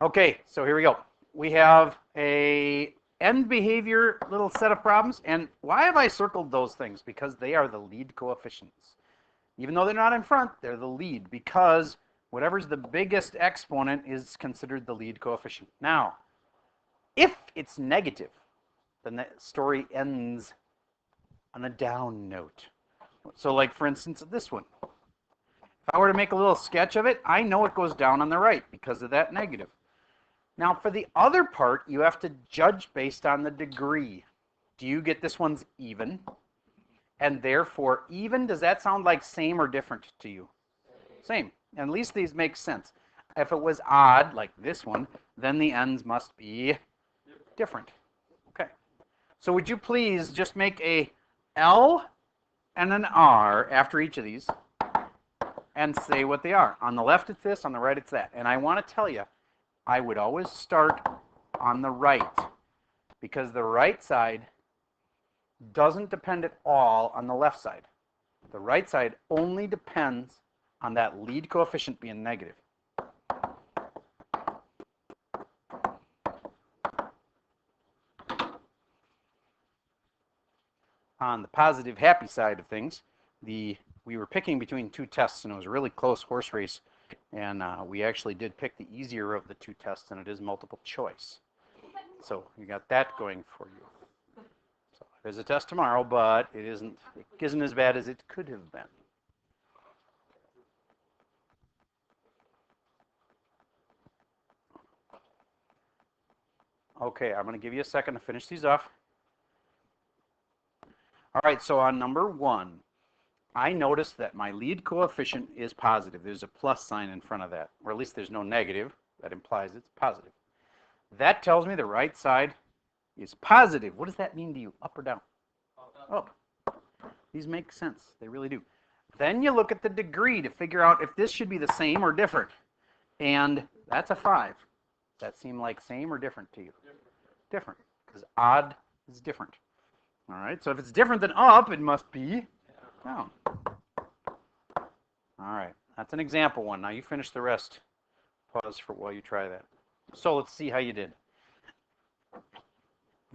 Okay, so here we go. We have a end behavior little set of problems. And why have I circled those things? Because they are the lead coefficients. Even though they're not in front, they're the lead because whatever's the biggest exponent is considered the lead coefficient. Now, if it's negative, then the story ends on a down note. So like, for instance, this one. If I were to make a little sketch of it, I know it goes down on the right because of that negative. Now, for the other part, you have to judge based on the degree. Do you get this one's even? And therefore, even, does that sound like same or different to you? Same. And at least these make sense. If it was odd, like this one, then the ends must be different. Okay. So would you please just make a L and an R after each of these and say what they are. On the left it's this, on the right it's that. And I want to tell you, I would always start on the right because the right side doesn't depend at all on the left side. The right side only depends on that lead coefficient being negative. On the positive, happy side of things, we were picking between two tests, and it was a really close horse race. And we actually did pick the easier of the two tests, and it is multiple choice. So you got that going for you. So there's a test tomorrow, but it isn't as bad as it could have been. Okay, I'm going to give you a second to finish these off. All right, so on number 1, I noticed that my lead coefficient is positive. There's a plus sign in front of that, or at least there's no negative. That implies it's positive. That tells me the right side is positive. What does that mean to you, up or down? Up. These make sense. They really do. Then you look at the degree to figure out if this should be the same or different. And that's a 5. Does that seem like same or different to you? Different, because odd is different. All right, so if it's different than up, it must be down. All right, that's an example one. Now you finish the rest. Pause for while you try that. So let's see how you did.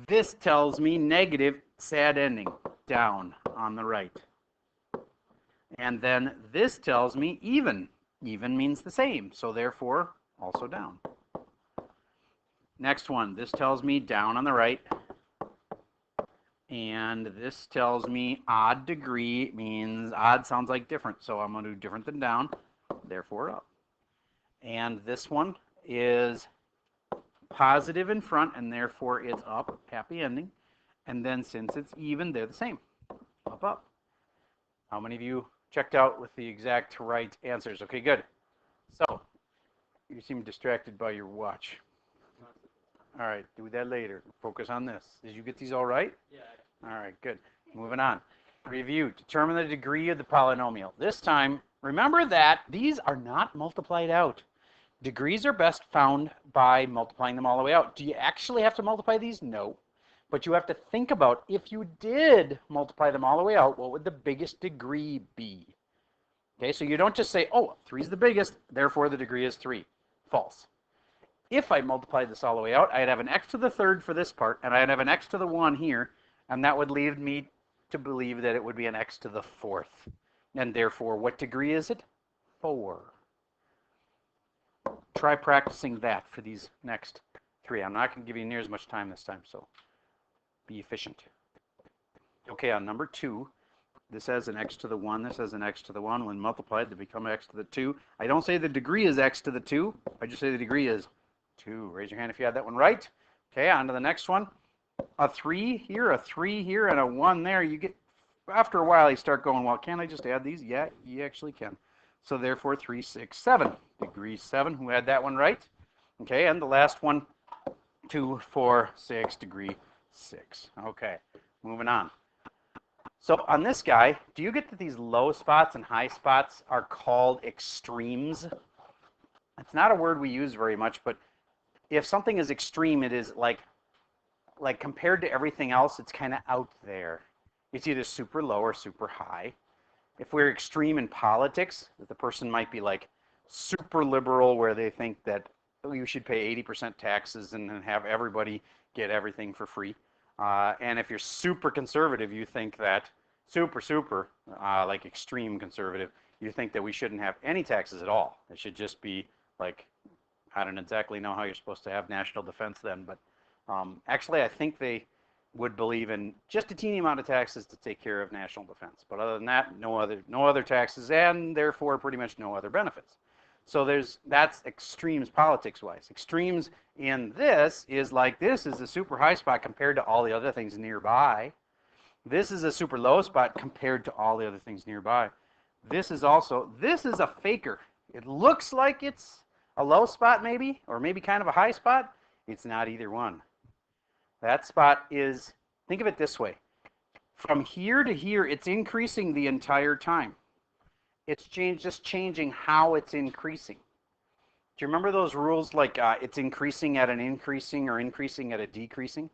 This tells me negative, sad ending, down on the right. And then this tells me even. Even means the same, so therefore also down. Next one, this tells me down on the right. And this tells me odd degree means odd sounds like different, so I'm going to do different than down, therefore up. And this one is positive in front, and therefore it's up, happy ending. And then since it's even, they're the same, up, up. How many of you checked out with the exact right answers? Okay, good. So you seem distracted by your watch. All right, do that later. Focus on this. Did you get these all right? Yeah. All right, good. Moving on. Review. Determine the degree of the polynomial. This time, remember that these are not multiplied out. Degrees are best found by multiplying them all the way out. Do you actually have to multiply these? No. But you have to think about, if you did multiply them all the way out, what would the biggest degree be? Okay, so you don't just say, oh, 3 is the biggest, therefore the degree is 3. False. If I multiplied this all the way out, I'd have an x to the third for this part, and I'd have an x to the 1 here, and that would lead me to believe that it would be an x to the 4th. And therefore, what degree is it? 4. Try practicing that for these next 3. I'm not going to give you near as much time this time, so be efficient. Okay, on number 2, this has an x to the 1, this has an x to the 1. When multiplied, they become x to the 2. I don't say the degree is x to the 2. I just say the degree is 2. Raise your hand if you had that one right. Okay, on to the next one. A 3 here, a 3 here, and a 1 there. You get, after a while, you start going, well, can't I just add these? Yeah, you actually can. So therefore, 3, 6, 7. Degree 7. Who had that one right? Okay, and the last one, 2, 4, 6, degree 6. Okay, moving on. So on this guy, do you get that these low spots and high spots are called extremes? It's not a word we use very much, but if something is extreme, it is like compared to everything else, it's kind of out there. It's either super low or super high. If we're extreme in politics, the person might be like super liberal, where they think that you should pay 80% taxes and then have everybody get everything for free. And if you're super conservative, you think that super, like extreme conservative, you think that we shouldn't have any taxes at all. It should just be like, I don't exactly know how you're supposed to have national defense then, but actually I think they would believe in just a teeny amount of taxes to take care of national defense. But other than that, no other taxes, and therefore pretty much no other benefits. So that's extremes politics-wise. Extremes in this is like this is a super high spot compared to all the other things nearby. This is a super low spot compared to all the other things nearby. This is a faker. It looks like it's a low spot maybe, or maybe kind of a high spot. It's not either one. That spot is, think of it this way. From here to here, it's increasing the entire time. It's just changing how it's increasing. Do you remember those rules like it's increasing at an increasing or increasing at a decreasing?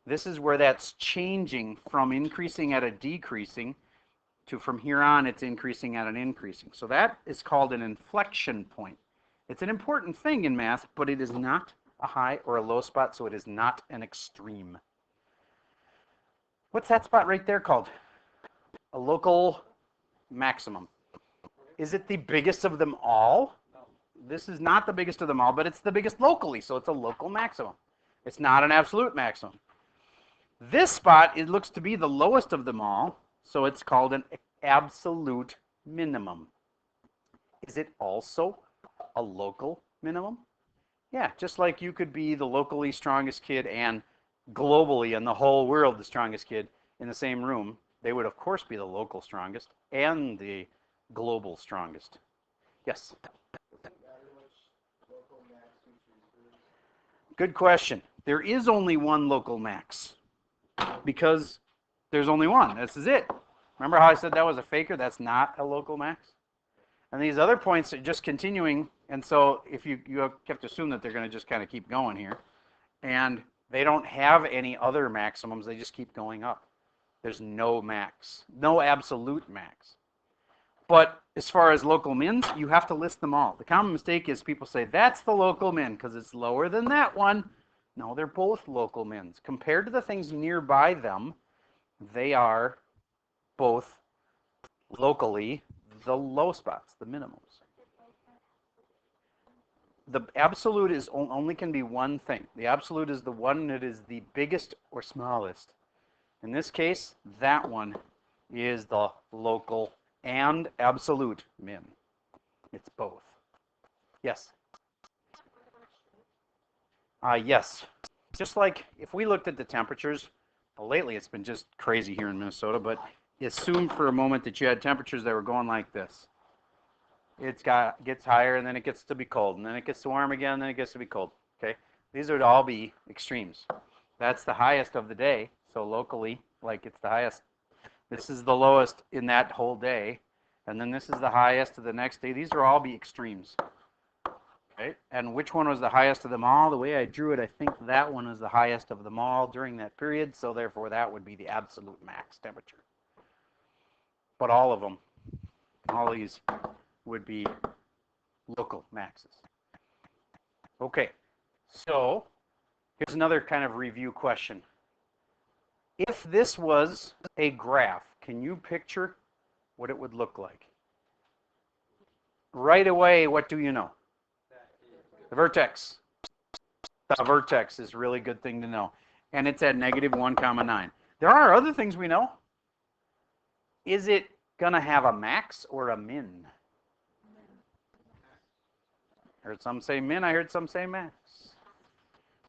This is where that's changing from increasing at a decreasing to from here on it's increasing at an increasing. So that is called an inflection point. It's an important thing in math, but it is not a high or a low spot, so it is not an extreme. What's that spot right there called? A local maximum. Is it the biggest of them all? This is not the biggest of them all, but it's the biggest locally, so it's a local maximum. It's not an absolute maximum. This spot, it looks to be the lowest of them all, so it's called an absolute minimum. Is it also a local minimum? Yeah, just like you could be the locally strongest kid and globally in the whole world the strongest kid in the same room, they would of course be the local strongest and the global strongest. Yes? Good question. There is only one local max because there's only one. This is it. Remember how I said that was a faker? That's not a local max. And these other points are just continuing. And so if you have to assume that they're going to just kind of keep going here. And they don't have any other maximums. They just keep going up. There's no max, no absolute max. But as far as local mins, you have to list them all. The common mistake is people say, that's the local min because it's lower than that one. No, they're both local mins. Compared to the things nearby them, they are both locally the low spots, the minimums. The absolute is only can be one thing. The absolute is the one that is the biggest or smallest. In this case, that one is the local and absolute min. It's both. Yes? Yes. Just like if we looked at the temperatures, well, lately it's been just crazy here in Minnesota, but assume for a moment that you had temperatures that were going like this. It gets higher, and then it gets to be cold, and then it gets to warm again, and then it gets to be cold. Okay? These would all be extremes. That's the highest of the day, so locally, like it's the highest. This is the lowest in that whole day, and then this is the highest of the next day. These are all be extremes. Okay? And which one was the highest of them all? The way I drew it, I think that one is the highest of them all during that period, so therefore that would be the absolute max temperature. But all of them, all these would be local maxes. Okay, so here's another kind of review question. If this was a graph, can you picture what it would look like? Right away, what do you know? The vertex. The vertex is a really good thing to know. And it's at -1, 9. There are other things we know. Is it going to have a max or a min? I heard some say min, I heard some say max.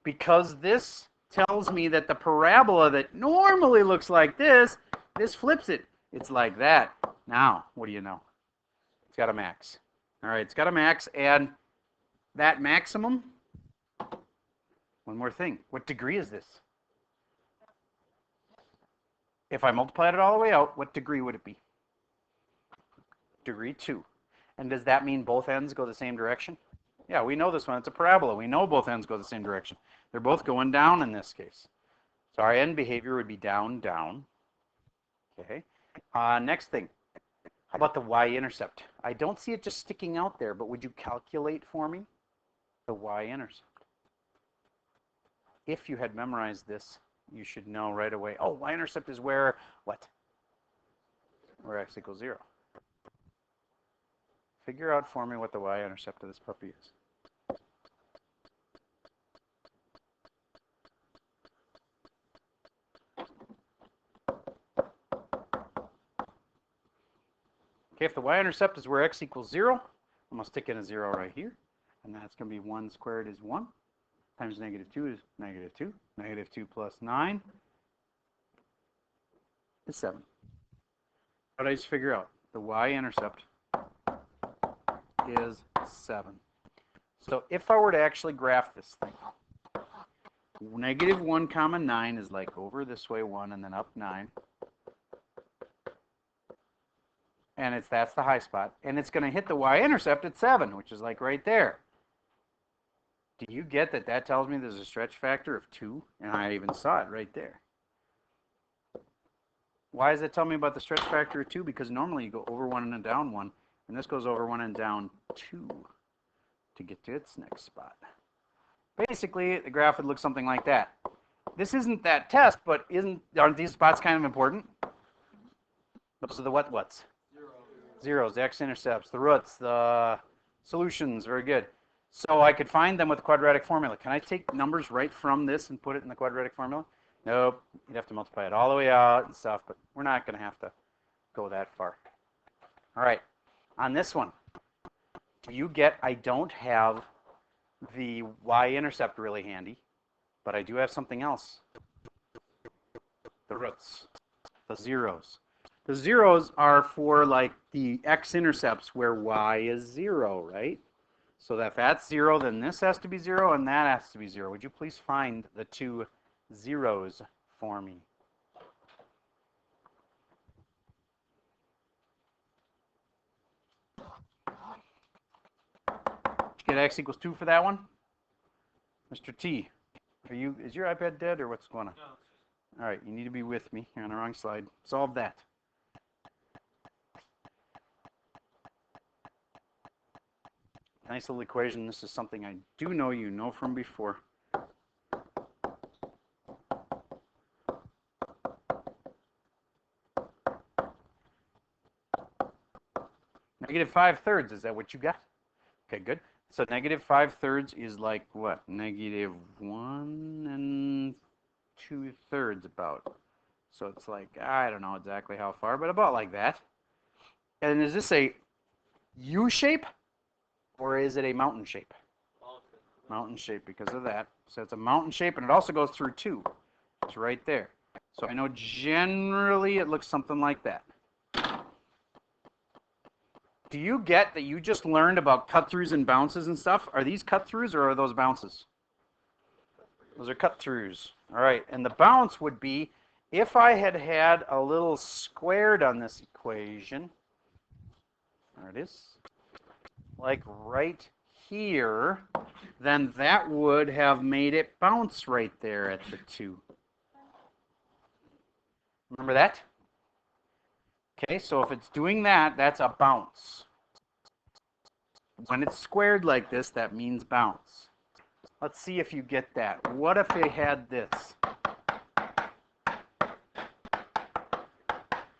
Because this tells me that the parabola that normally looks like this flips it. It's like that. Now, what do you know? It's got a max. All right, it's got a max, and that maximum, one more thing. What degree is this? If I multiplied it all the way out, what degree would it be? Degree 2. And does that mean both ends go the same direction? Yeah, we know this one. It's a parabola. We know both ends go the same direction. They're both going down in this case. So our end behavior would be down, down. Okay. Next thing. How about the y-intercept? I don't see it just sticking out there, but would you calculate for me? the y-intercept. If you had memorized this, you should know right away, oh, y-intercept is where, what? Where x equals 0. Figure out for me what the y-intercept of this puppy is. Okay, if the y-intercept is where x equals 0, I'm going to stick in a 0 right here. And that's going to be 1 squared is 1 times negative 2 is negative 2. Negative 2 plus 9 is 7. What did I just figure out? The y-intercept is 7. So if I were to actually graph this thing, negative 1 comma 9 is like over this way 1 and then up 9. And that's the high spot. And it's going to hit the y-intercept at 7, which is like right there. Do you get that that tells me there's a stretch factor of 2? And I even saw it right there. Why does it tell me about the stretch factor of 2? Because normally you go over 1 and then down 1. And this goes over 1 and down 2 to get to its next spot. Basically, the graph would look something like that. This isn't that test, but aren't these spots kind of important? Those are the what's? Zeros, the x-intercepts, the roots, the solutions. Very good. So I could find them with the quadratic formula. Can I take numbers right from this and put it in the quadratic formula? Nope. You'd have to multiply it all the way out and stuff, but we're not going to have to go that far. All right. On this one, you get, I don't have the y-intercept really handy, but I do have something else. The roots, the zeros. The zeros are for like the x-intercepts where y is 0, right? So that if that's 0, then this has to be 0 and that has to be 0. Would you please find the two zeros for me? Get x equals 2 for that one? Mr. T, is your iPad dead or what's going on? No. All right, you need to be with me. You're on the wrong slide. Solve that. Nice little equation. This is something I do know you know from before. Negative 5/3, is that what you got? Okay, good. So negative 5/3 is like what? Negative 1 2/3 about. So it's like, I don't know exactly how far, but about like that. And is this a U shape? Or is it a mountain shape? Mountain shape because of that. So it's a mountain shape, and it also goes through 2. It's right there. So I know generally it looks something like that. Do you get that you just learned about cut-throughs and bounces and stuff? Are these cut-throughs or are those bounces? Those are cut-throughs. All right, and the bounce would be if I had had a little squared on this equation. There it is. Like right here, then that would have made it bounce right there at the 2. Remember that? Okay, so if it's doing that, that's a bounce. When it's squared like this, that means bounce. Let's see if you get that. What if it had this?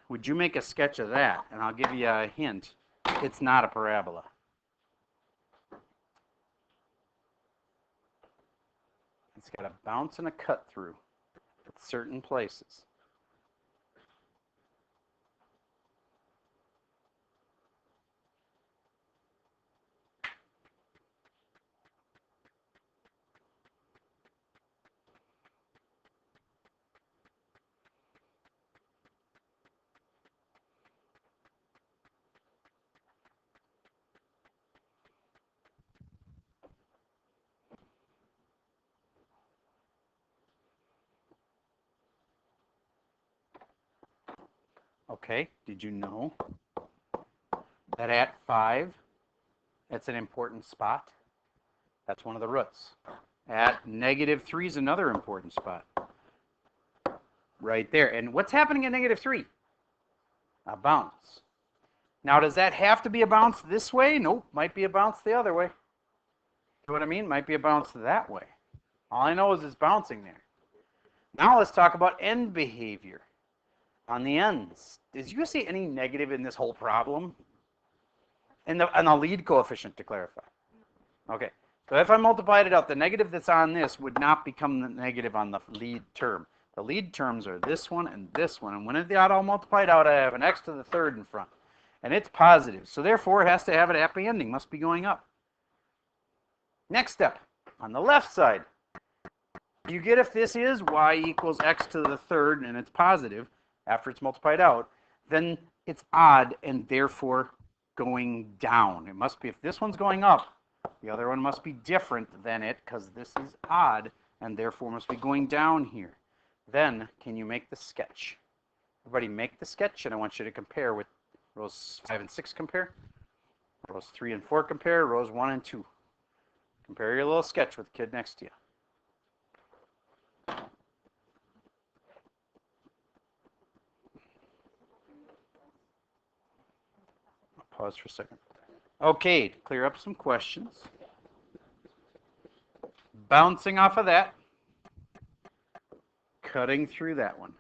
Would you make a sketch of that? And I'll give you a hint. It's not a parabola. It's got a bounce and a cut through at certain places. Okay, did you know that at 5, it's an important spot? That's one of the roots. At negative 3 is another important spot. Right there. And what's happening at negative 3? A bounce. Now, does that have to be a bounce this way? Nope, might be a bounce the other way. know what I mean? Might be a bounce that way. All I know is it's bouncing there. Now let's talk about end behavior on the ends. Did you see any negative in this whole problem? And the lead coefficient, to clarify. Okay, so if I multiplied it out, the negative that's on this would not become the negative on the lead term. The lead terms are this one and this one, and when it's all multiplied out, I have an x to the third in front, and it's positive. So therefore, it has to have a happy ending, must be going up. Next step, on the left side, you get if this is y equals x to the third, and it's positive after it's multiplied out, then it's odd and therefore going down. It must be, if this one's going up, the other one must be different than it because this is odd and therefore must be going down here. Then, can you make the sketch? Everybody make the sketch, and I want you to compare with rows 5 and 6 compare, rows 3 and 4 compare, rows 1 and 2. Compare your little sketch with the kid next to you. I'll pause for a second. Okay, to clear up some questions. Bouncing off of that, cutting through that one.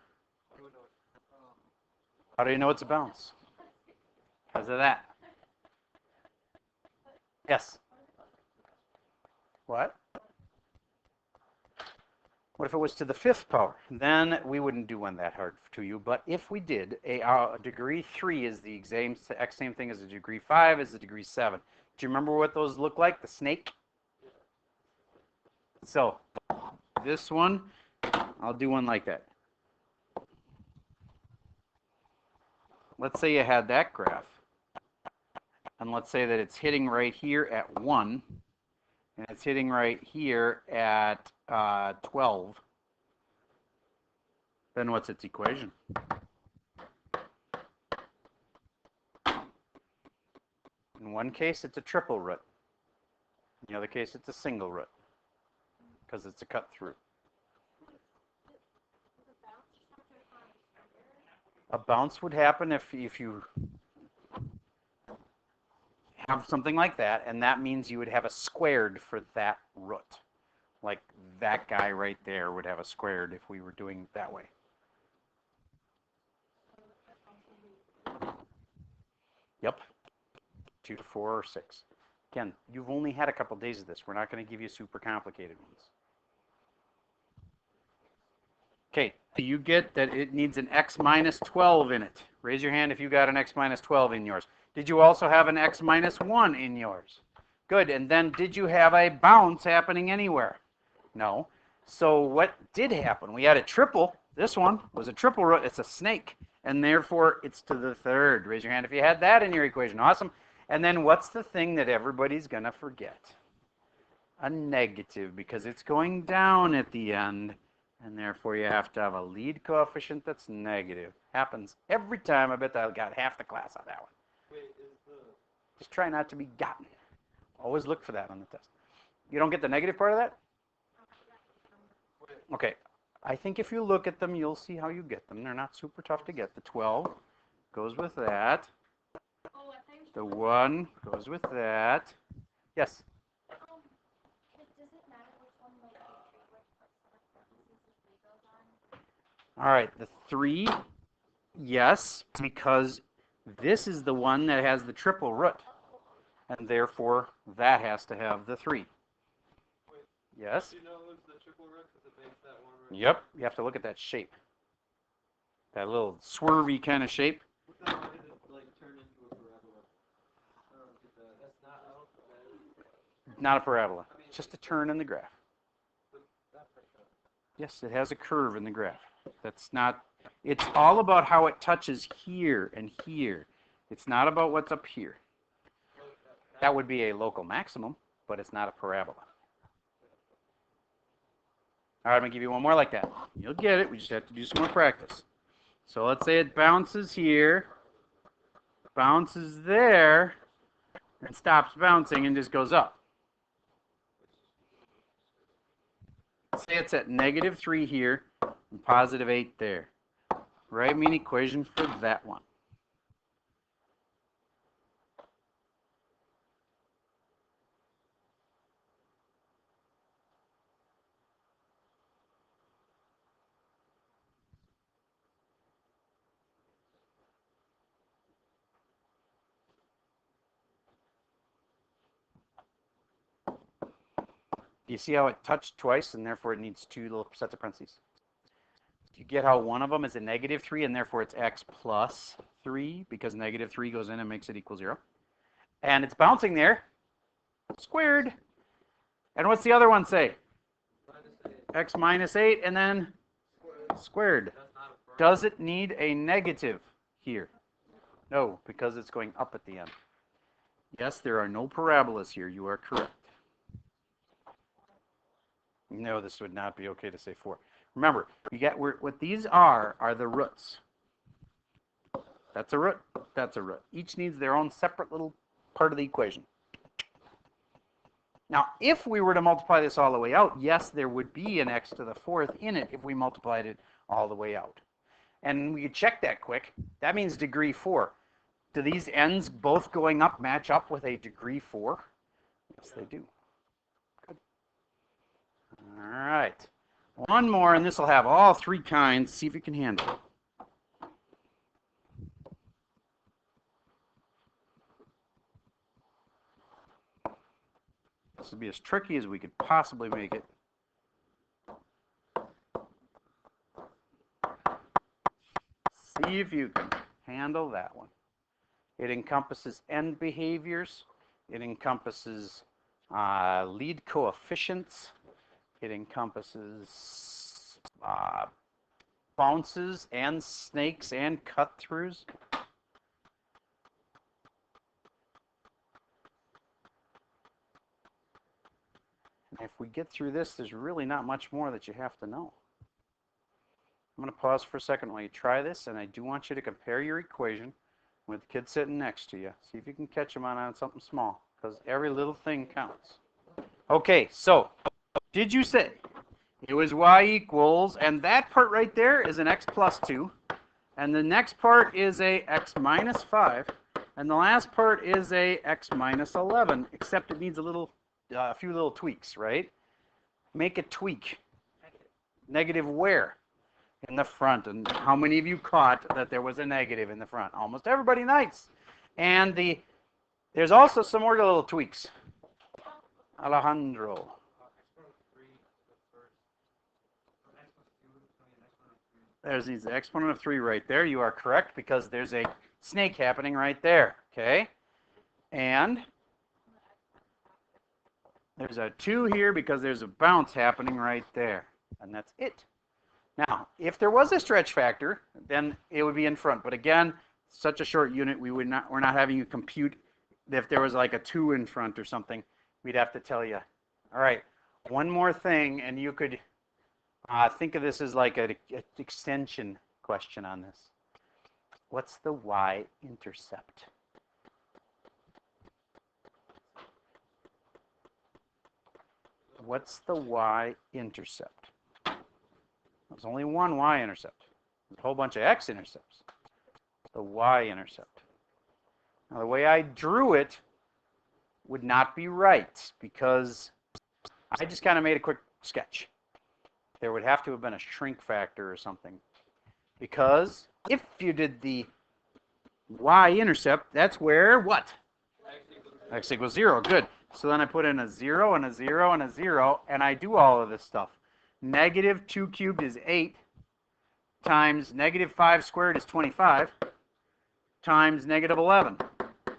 How do you know it's a bounce? Because of that. Yes. What? What if it was to the 5th power? Then we wouldn't do one that hard to you. But if we did, a degree 3 is the exact same thing as a degree 5 as a degree 7. Do you remember what those look like? The snake? So this one, I'll do one like that. Let's say you had that graph. And let's say that it's hitting right here at 1. And it's hitting right here at 12. Then what's its equation? In one case, it's a triple root. In the other case, it's a single root because it's a cut through. A bounce would happen if you have something like that, and that means you would have a squared for that root. Like that guy right there would have a squared if we were doing it that way. Yep. 2 to 4 or 6. Again, you've only had a couple days of this. We're not going to give you super complicated ones. Okay, do you get that it needs an x minus 12 in it? Raise your hand if you got an x minus 12 in yours. Did you also have an x minus 1 in yours? Good, and then did you have a bounce happening anywhere? No. So what did happen? We had a triple. This one was a triple root. It's a snake, and therefore it's to the third. Raise your hand if you had that in your equation. Awesome. And then what's the thing that everybody's going to forget? A negative, because it's going down at the end, and therefore you have to have a lead coefficient that's negative. Happens every time. I bet I got half the class on that one. Wait, Just try not to be gotten. Always look for that on the test. You don't get the negative part of that? Okay. I think if you look at them, you'll see how you get them. They're not super tough to get. The 12 goes with that. The 1 goes with that. Yes? All right, the 3, yes, because this is the one that has the triple root, and therefore that has to have the 3. Wait, yes? do you know it was the triple root because it makes that one right? Yep, you have to look at that shape. That little swervy kind of shape. What the hell did it like turn into a parabola? I don't get that. That's not, I don't think that is. Not a parabola, it's just a turn in the graph. That's right. Yes, it has a curve in the graph. That's not, it's all about how it touches here and here. It's not about what's up here. That would be a local maximum, but it's not a parabola. All right, I'm going to give you one more like that. You'll get it. We just have to do some more practice. So let's say it bounces here, bounces there, and stops bouncing and just goes up. Say it's at -3 here and +8 there. Write me an equation for that one. Do you see how it touched twice and therefore it needs two little sets of parentheses? Do you get how one of them is a negative 3 and therefore it's x plus 3 because negative 3 goes in and makes it equal 0? And it's bouncing there, squared. And what's the other one say? X minus 8 and then squared. Does it need a negative here? No, because it's going up at the end. Yes, there are no parabolas here. You are correct. No, this would not be okay to say 4. Remember, you get what these are the roots. That's a root. That's a root. Each needs their own separate little part of the equation. Now, if we were to multiply this all the way out, yes, there would be an x to the 4th in it if we multiplied it all the way out. And we could check that quick. That means degree 4. Do these ends both going up match up with a degree 4? Yes, they do. Good. All right. One more, and this will have all three kinds. See if you can handle it. This will be as tricky as we could possibly make it. See if you can handle that one. It encompasses end behaviors. It encompasses lead coefficients. It encompasses bounces and snakes and cut-throughs. And if we get through this, there's really not much more that you have to know. I'm going to pause for a second while you try this, and I do want you to compare your equation with the kid sitting next to you. See if you can catch them on something small, because every little thing counts. Okay, so did you say it was y equals, and that part right there is an x plus 2, and the next part is a x minus 5, and the last part is a x minus 11, except it needs a few little tweaks, right? Make a tweak. Negative where? In the front. And how many of you caught that there was a negative in the front? Almost everybody. Nice. And there's also some more little tweaks. Alejandro. There's the exponent of 3 right there. You are correct because there's a snake happening right there. Okay? And there's a 2 here because there's a bounce happening right there. And that's it. Now, if there was a stretch factor, then it would be in front. But again, such a short unit, we're not having you compute if there was like a 2 in front or something. We'd have to tell you. All right, one more thing, and you could think of this as like an extension question on this. What's the y-intercept? What's the y-intercept? There's only one y-intercept. There's a whole bunch of x-intercepts. The y-intercept. Now, the way I drew it would not be right because I just kind of made a quick sketch. There would have to have been a shrink factor or something. Because if you did the y-intercept, that's where what? X equals 0. Good. So then I put in a 0 and a 0 and a 0, and I do all of this stuff. Negative 2 cubed is 8 times negative 5 squared is 25 times negative 11,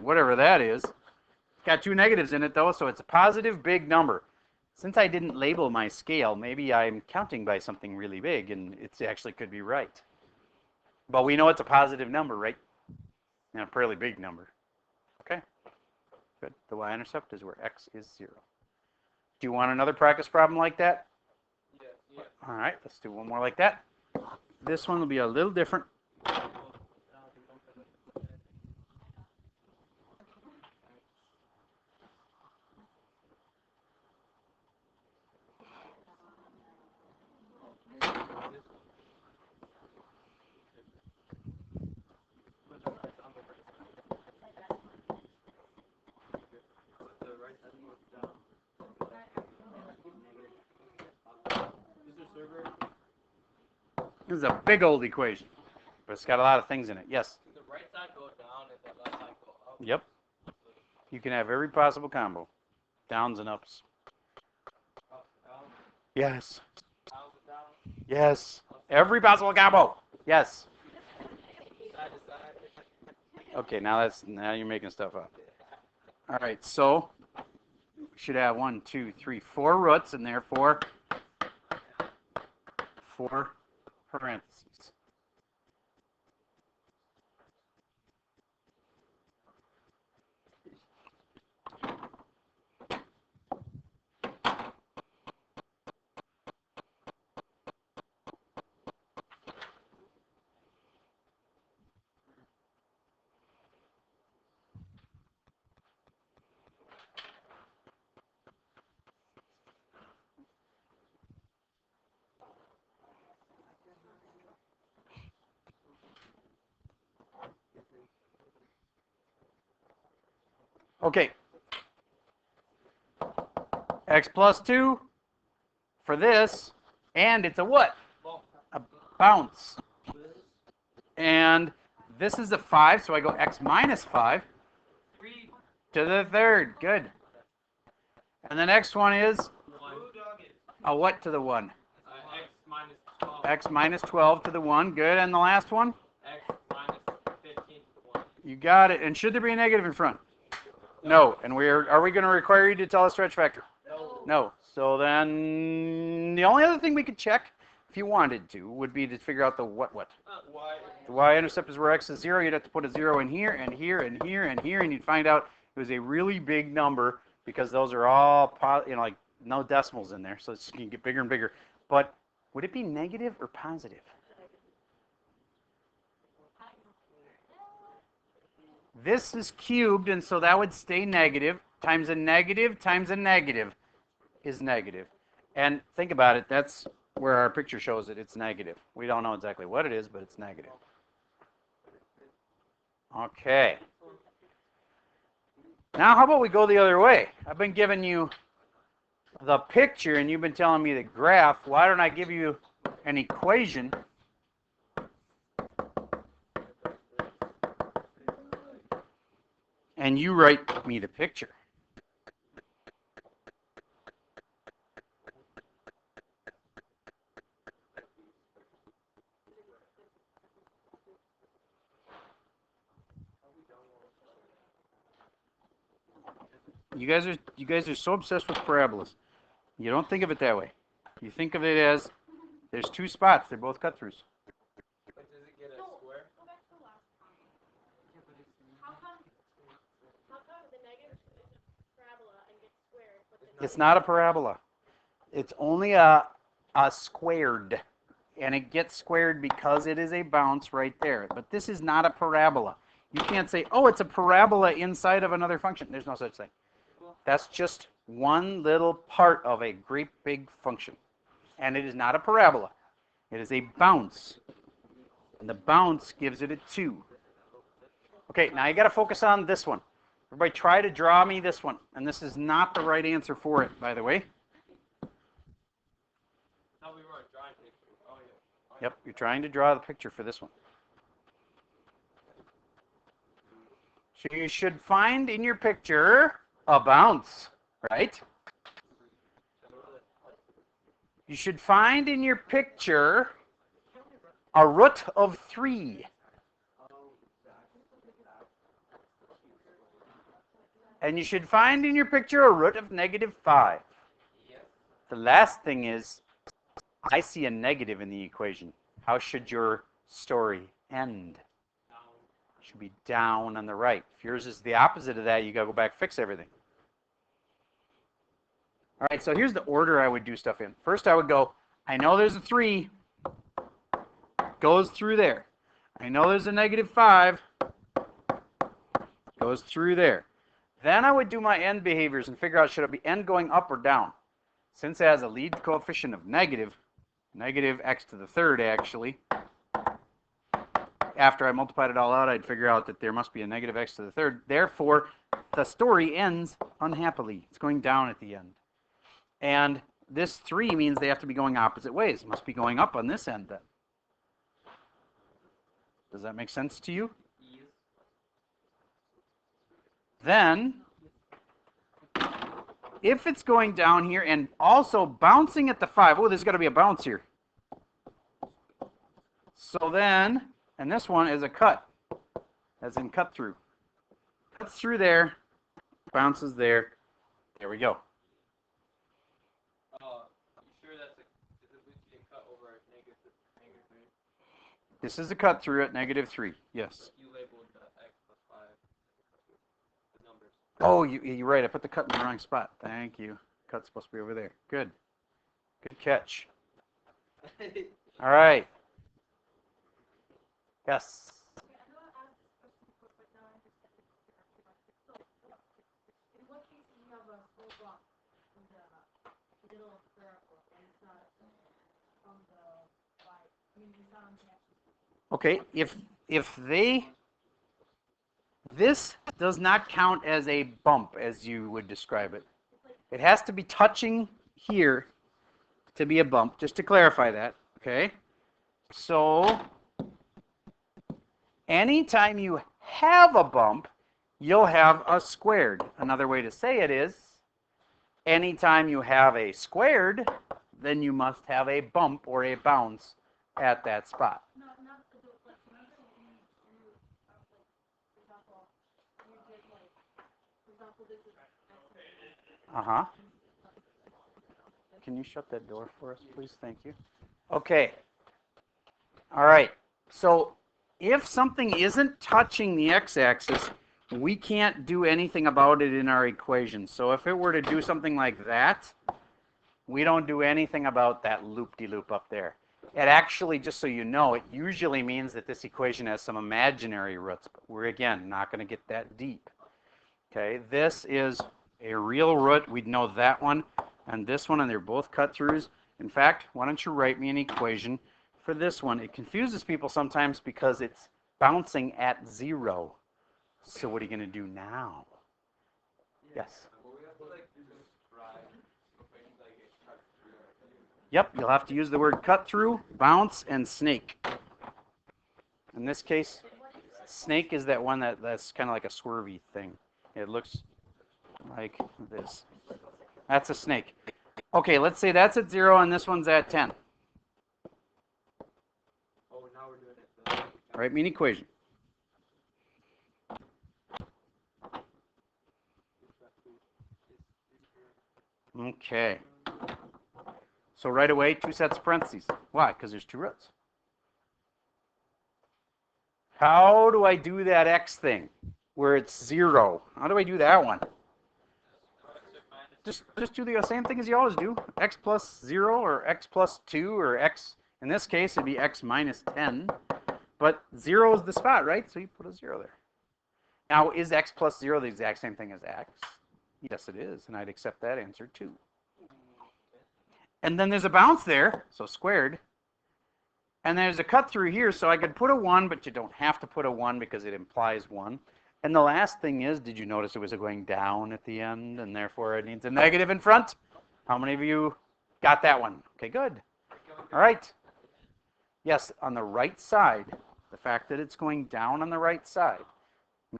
whatever that is. It's got 2 negatives in it, though, so it's a positive big number. Since I didn't label my scale, maybe I'm counting by something really big, and it actually could be right. But we know it's a positive number, right? And a fairly big number. Okay? Good. The y-intercept is where x is 0. Do you want another practice problem like that? Yeah. All right, let's do one more like that. This one will be a little different. This is a big old equation, but it's got a lot of things in it. Yes? The right side go down and the left side go up. Yep. You can have every possible combo. Downs and ups. Yes. How's it down? Yes. Every possible combo. Yes. Side to side. Okay, now you're making stuff up. All right, so we should have 1, 2, 3, 4 roots, and therefore 4 parentheses. Okay. X plus 2 for this, and it's a what? A bounce. And this is a 5, so I go x minus 5 to the third. Good. And the next one is a what to the 1? X minus 12. X minus 12 to the 1. Good. And the last one? X minus 15 to the 1. You got it. And should there be a negative in front? No. And are we going to require you to tell a stretch factor? No. No. So then the only other thing we could check, if you wanted to, would be to figure out the what. Y. The y-intercept is where x is 0. You'd have to put a 0 in here and here and here and here, and you'd find out it was a really big number because those are all, like no decimals in there, so it's going to get bigger and bigger. But would it be negative or positive? This is cubed, and so that would stay negative. Times a negative times a negative is negative. And think about it, that's where our picture shows it. It's negative. We don't know exactly what it is, but it's negative. Okay. Now, how about we go the other way? I've been giving you the picture, and you've been telling me the graph. Why don't I give you an equation? And you write me the picture. You guys are so obsessed with parabolas. You don't think of it that way. You think of it as there's 2 spots. They're both cut throughs. But does it get a square? Go back to the last one. How come the negative is a parabola and gets squared? But It's not a parabola. It's only a squared. And it gets squared because it is a bounce right there. But this is not a parabola. You can't say, oh, it's a parabola inside of another function. There's no such thing. That's just one little part of a great big function. And it is not a parabola. It is a bounce. And the bounce gives it a 2. Okay, now you got to focus on this one. Everybody try to draw me this one. And this is not the right answer for it, by the way. No, we weren't drawing pictures. Oh, yeah. Yep, you're trying to draw the picture for this one. So you should find in your picture a bounce, right? You should find in your picture a root of 3. And you should find in your picture a root of -5. The last thing is, I see a negative in the equation. How should your story end? It should be down on the right. If yours is the opposite of that, you gotta go back, fix everything. All right, so here's the order I would do stuff in. First, I would go, I know there's a 3, goes through there. I know there's a -5, goes through there. Then I would do my end behaviors and figure out, should it be end going up or down? Since it has a lead coefficient of negative x to the third, actually, after I multiplied it all out, I'd figure out that there must be a negative x to the third. Therefore, the story ends unhappily. It's going down at the end. And this 3 means they have to be going opposite ways. It must be going up on this end then. Does that make sense to you? Then, if it's going down here and also bouncing at the 5, oh, there's got to be a bounce here. So then, and this one is a cut, as in cut through. Cuts through there, bounces there. There we go. You sure that's is it being cut over at negative 3? This is a cut through at -3, yes. You labeled the x plus 5 the numbers. Oh, you're right. I put the cut in the wrong spot. Thank you. Cut's supposed to be over there. Good. Good catch. All right. Yes. Okay, I know I asked this question before, but now I understand it better. So, in what case do you have a full block in the middle circle and it's not on the right? I mean, it's not on the axis. Okay. This does not count as a bump as you would describe it. It has to be touching here to be a bump, just to clarify that, okay? So anytime you have a bump, you'll have a squared. Another way to say it is, anytime you have a squared, then you must have a bump or a bounce at that spot. No, not the like, remember we drew, like, for example, you did like, for example, this is Uh-huh. Can you shut that door for us, please? Thank you. Okay. All right. So if something isn't touching the x-axis, we can't do anything about it in our equation. So if it were to do something like that, we don't do anything about that loop-de-loop up there. It actually, just so you know, it usually means that this equation has some imaginary roots, but we're, again, not going to get that deep. Okay, this is a real root. We'd know that one and this one, and they're both cut-throughs. In fact, why don't you write me an equation for this one? It confuses people sometimes because it's bouncing at 0. So what are you going to do now? Yes? Yep, you'll have to use the word cut through, bounce, and snake. In this case, snake is that one that's kind of like a swervy thing. It looks like this. That's a snake. Okay, let's say that's at 0 and this one's at 10. Oh, now we're doing it. Write me an equation. Okay. So right away, 2 sets of parentheses. Why? Because there's 2 roots. How do I do that x thing where it's 0? How do I do that one? Just do the same thing as you always do. X plus 0 or x plus 2 or x, in this case, it'd be x minus 10. But 0 is the spot, right? So you put a 0 there. Now, is x plus 0 the exact same thing as x? Yes, it is, and I'd accept that answer too. And then there's a bounce there, so squared. And there's a cut through here, so I could put a 1, but you don't have to put a 1 because it implies 1. And the last thing is, did you notice it was going down at the end, and therefore it needs a negative in front? How many of you got that one? Okay, good. All right. Yes, on the right side, the fact that it's going down on the right side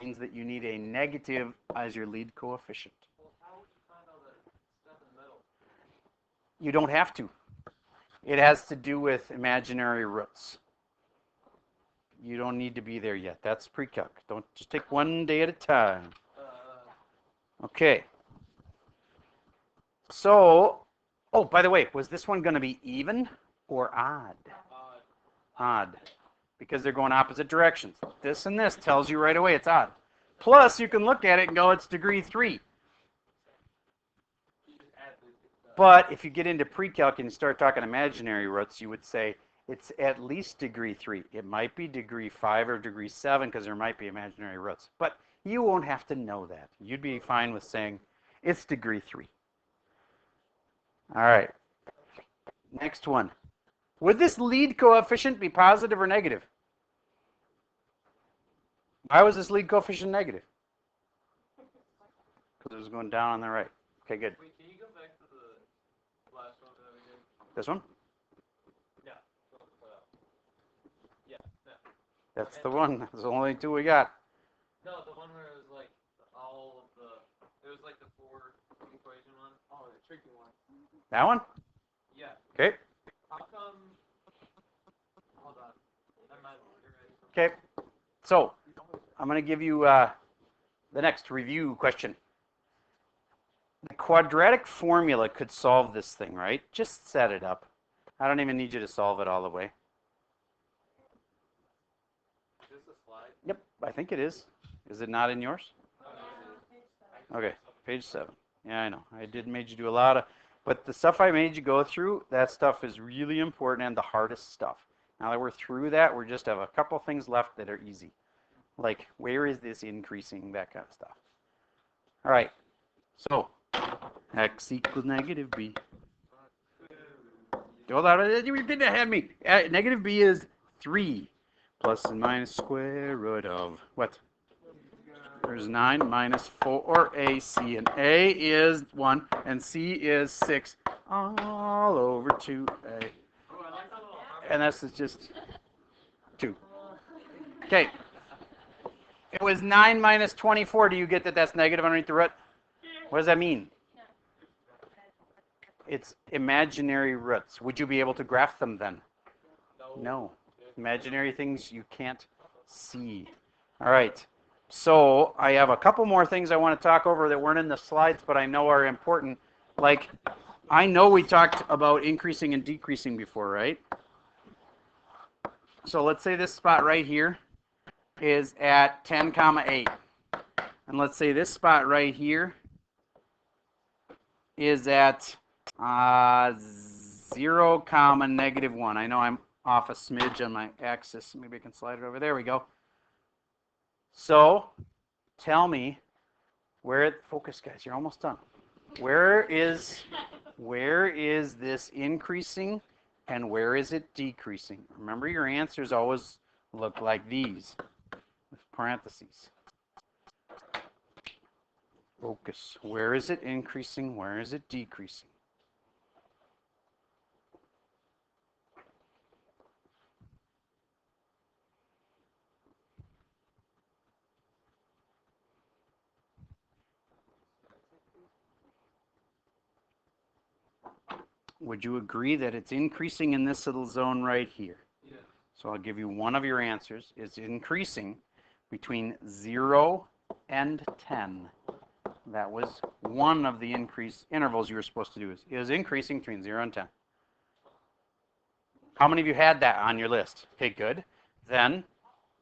means that you need a negative as your lead coefficient. Well, how would you find all that stuff in the middle? You don't have to. It has to do with imaginary roots. You don't need to be there yet. That's pre-calc. Don't just take one day at a time. Okay. So, oh, by the way, was this one going to be even or odd? Odd. Because they're going opposite directions. This and this tells you right away it's odd. Plus, you can look at it and go, it's degree 3. But if you get into pre-calc and start talking imaginary roots, you would say it's at least degree 3. It might be degree 5 or degree 7 because there might be imaginary roots. But you won't have to know that. You'd be fine with saying it's degree 3. All right. Next one. Would this lead coefficient be positive or negative? Why was this lead coefficient negative? Because it was going down on the right. Okay, good. Wait, can you go back to the last one that we did? This one? Yeah. Yeah. No. That's the one. That's the only 2 we got. No, the one where it was like all of the. It was like the 4 equation one. tricky one. That one? Yeah. Okay. How come? Hold on. Never mind. You're right. Okay. So I'm going to give you the next review question. The quadratic formula could solve this thing, right? Just set it up. I don't even need you to solve it all the way. Is this a slide? Yep, I think it is. Is it not in yours? Okay, page 7. Yeah, I know. I did made you do a lot of, but the stuff I made you go through, that stuff is really important and the hardest stuff. Now that we're through that, we just have a couple things left that are easy. Like, where is this increasing, that kind of stuff. All right, so x equals negative b. Hold on, you didn't have me. Negative b is 3 plus and minus square root of what? There's 9 minus 4ac, and a is 1 and c is 6 all over 2a. And this is just 2. Okay. It was 9 minus 24. Do you get that that's negative underneath the root? What does that mean? It's imaginary roots. Would you be able to graph them then? No. Imaginary things you can't see. All right. So I have a couple more things I want to talk over that weren't in the slides, but I know are important. Like, I know we talked about increasing and decreasing before, right? So let's say this spot right here is at 10, 8. And let's say this spot right here is at 0, negative 1. I know I'm off a smidge on my axis. Maybe I can slide it over. There we go. So tell me where, focus guys, you're almost done. Where is this increasing and where is it decreasing? Remember, your answers always look like these with parentheses. Focus. Where is it increasing? Where is it decreasing? Would you agree that it's increasing in this little zone right here? Yeah. So I'll give you one of your answers. It's increasing between 0 and 10. That was one of the increase intervals you were supposed to do. It was increasing between 0 and 10. How many of you had that on your list? Okay, good. Then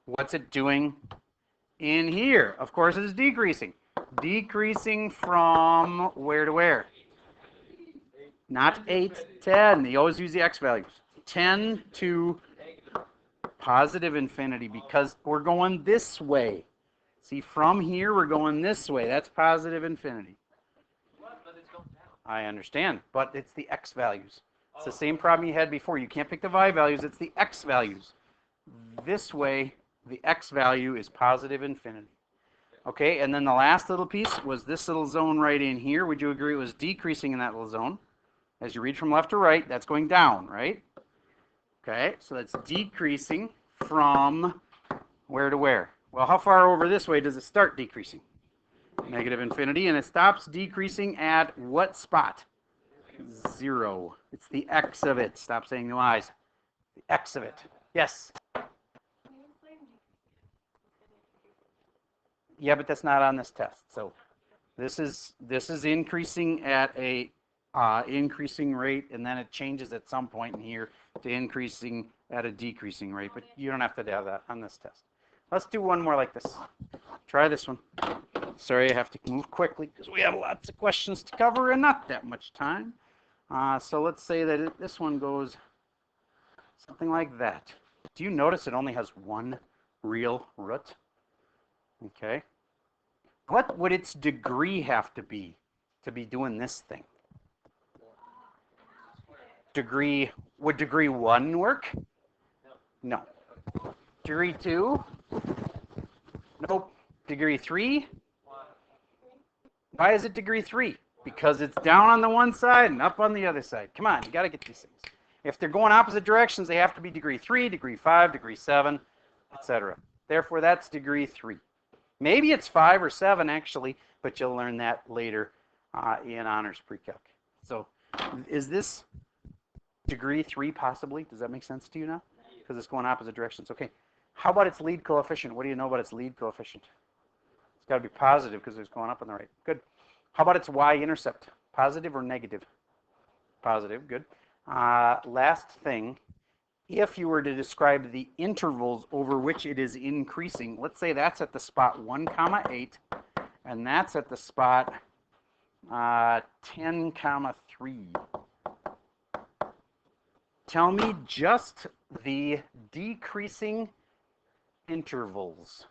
what's it doing in here? Of course, it is decreasing. Decreasing from where to where? Not 8, 10. You always use the x values. 10 to positive infinity because we're going this way. See, from here, we're going this way. That's positive infinity. What? But it's going down. I understand, but it's the x values. It's the same problem you had before. You can't pick the y values. It's the x values. This way, the x value is positive infinity. Okay, and then the last little piece was this little zone right in here. Would you agree it was decreasing in that little zone? As you read from left to right, that's going down, right? Okay, so that's decreasing from where to where? Well, how far over this way does it start decreasing? Negative infinity, and it stops decreasing at what spot? 0. It's the x of it. Stop saying the y's. The x of it. Yes? Yeah, but that's not on this test. So this is increasing at a increasing rate, and then it changes at some point in here to increasing at a decreasing rate. But you don't have to have that on this test. Let's do one more like this. Try this one. Sorry, I have to move quickly because we have lots of questions to cover and not that much time. So let's say that this one goes something like that. Do you notice it only has one real root? Okay. What would its degree have to be doing this thing? Would degree 1 work? No. Degree 2? Nope. Degree 3? Why is it degree 3? Because it's down on the one side and up on the other side. Come on, you got to get these things. If they're going opposite directions, they have to be degree 3, degree 5, degree 7, etc. Therefore, that's degree 3. Maybe it's 5 or 7 actually, but you'll learn that later in honors pre-calc. So is this degree 3 possibly? Does that make sense to you now? Because it's going opposite directions. Okay. How about its lead coefficient? What do you know about its lead coefficient? It's got to be positive because it's going up on the right. Good. How about its y-intercept? Positive or negative? Positive. Good. Last thing, if you were to describe the intervals over which it is increasing, let's say that's at the spot 1, 8, and that's at the spot 10, 3. Tell me just the decreasing intervals.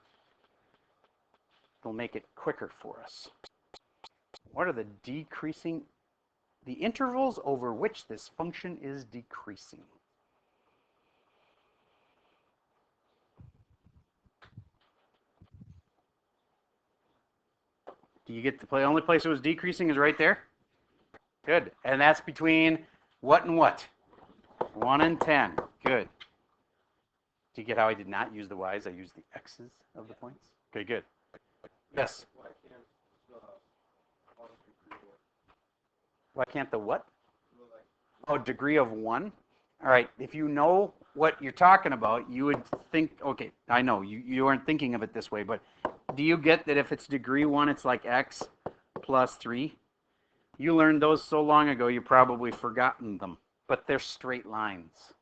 It'll make it quicker for us. What are the intervals over which this function is decreasing? Do you get the only place it was decreasing is right there? Good. And that's between what and what? 1 and 10. Good. Do you get how I did not use the y's? I used the x's of the points? Okay, good. Yes? Why can't the what? Oh, degree of 1? All right. If you know what you're talking about, you would think, okay, I know, you aren't thinking of it this way, but do you get that if it's degree 1, it's like x plus 3? You learned those so long ago, you've probably forgotten them, but they're straight lines.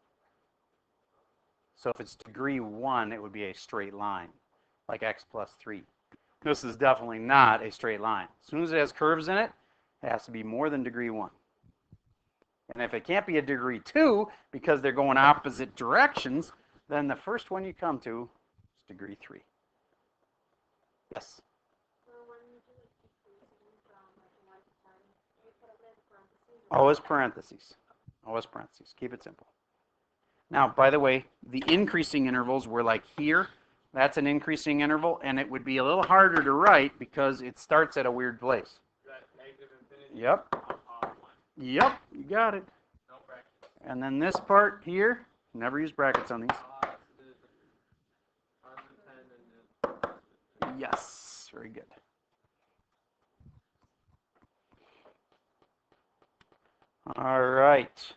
So if it's degree 1, it would be a straight line, like x plus 3. This is definitely not a straight line. As soon as it has curves in it, it has to be more than degree 1. And if it can't be a degree 2, because they're going opposite directions, then the first one you come to is degree 3. Yes? Always parentheses. Always parentheses. Keep it simple. Now, by the way, the increasing intervals were like here. That's an increasing interval, and it would be a little harder to write because it starts at a weird place. Yep. Yep, you got it. And then this part here, never use brackets on these. Yes, very good. All right.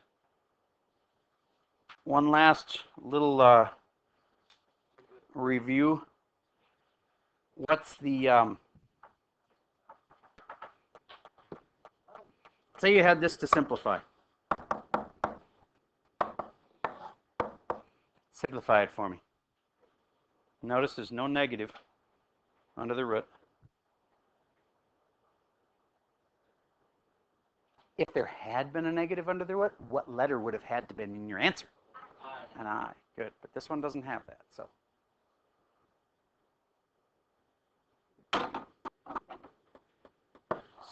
One last little review. What's the, say you had this to simplify. Simplify it for me. Notice there's no negative under the root. If there had been a negative under the root, what letter would have had to been in your answer? An I. Good. But this one doesn't have that.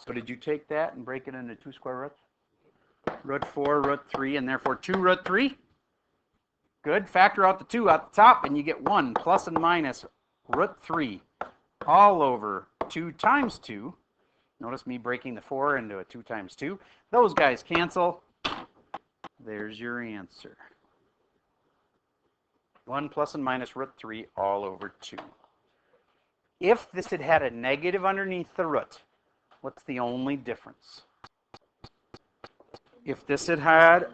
So did you take that and break it into 2 square roots? Root 4, root 3, and therefore 2 root 3? Good. Factor out the 2 at the top, and you get 1 plus and minus root 3 all over 2 times 2. Notice me breaking the 4 into a 2 times 2. Those guys cancel. There's your answer. 1 plus and minus root 3 all over 2. If this had had a negative underneath the root, what's the only difference? If this had had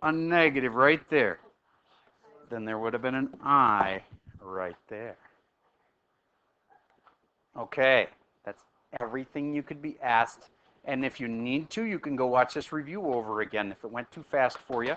a negative right there, then there would have been an I right there. Okay, that's everything you could be asked. And if you need to, you can go watch this review over again. If it went too fast for you,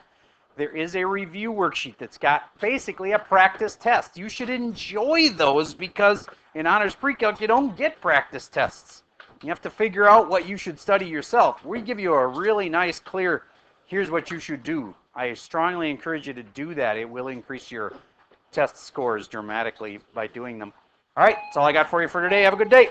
there is a review worksheet that's got basically a practice test. You should enjoy those because in Honors Pre-Calc, you don't get practice tests. You have to figure out what you should study yourself. We give you a really nice, clear, here's what you should do. I strongly encourage you to do that. It will increase your test scores dramatically by doing them. All right, that's all I got for you for today. Have a good day.